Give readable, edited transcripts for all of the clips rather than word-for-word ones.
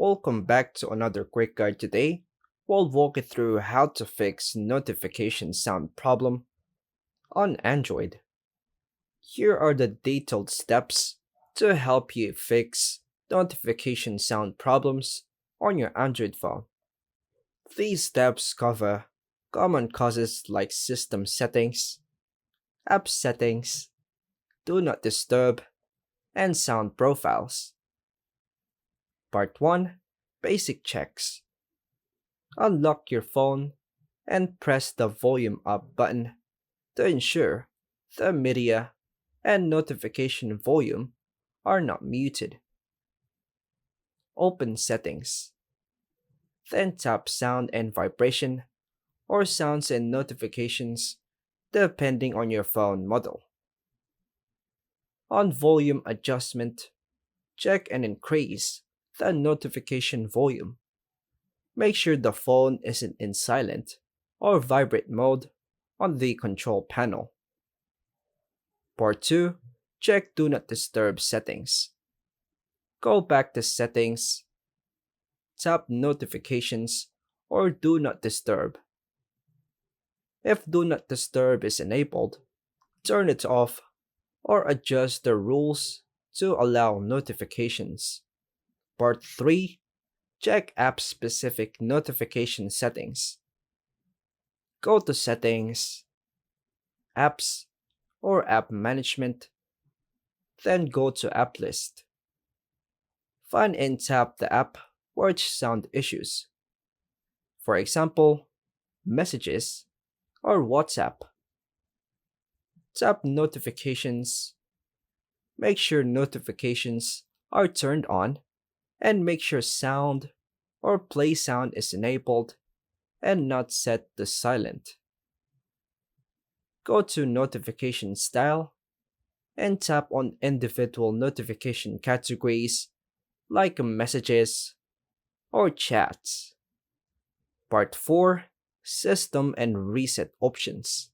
Welcome back to another quick guide today. We'll walk you through how to fix notification sound problem on Android. Here are the detailed steps to help you fix notification sound problems on your Android phone. These steps cover common causes like system settings, app settings, do not disturb, and sound profiles. Part 1, Basic Checks. Unlock your phone and press the volume up button to ensure the media and notification volume are not muted. Open Settings. Then tap Sound and Vibration or Sounds and Notifications depending on your phone model. On Volume Adjustment, check and increase the notification volume. Make sure the phone isn't in silent or vibrate mode on the control panel. Part 2, check Do Not Disturb settings. Go back to Settings, tap Notifications or Do Not Disturb. If Do Not Disturb is enabled, turn it off or adjust the rules to allow notifications. Part 3, check app-specific notification settings. Go to Settings, Apps, or App Management, then go to App List. Find and tap the app which sound issues. For example, Messages or WhatsApp. Tap Notifications. Make sure notifications are turned on and make sure sound or play sound is enabled and not set to silent. Go to Notification Style and tap on individual notification categories like messages or chats. Part 4, System and Reset Options.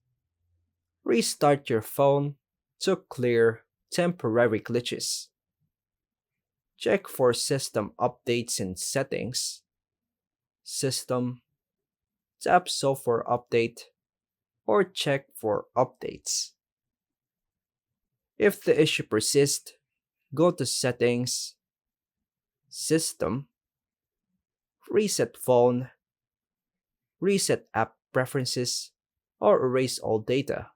Restart your phone to clear temporary glitches. Check for system updates in Settings, System, tap Software Update, or check for updates. If the issue persists, go to Settings, System, Reset Phone, Reset App Preferences, or erase all data.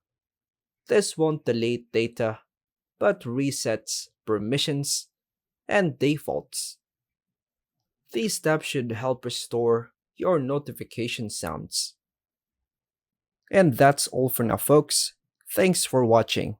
This won't delete data, but resets permissions and defaults. These steps should help restore your notification sounds. And that's all for now, folks. Thanks for watching.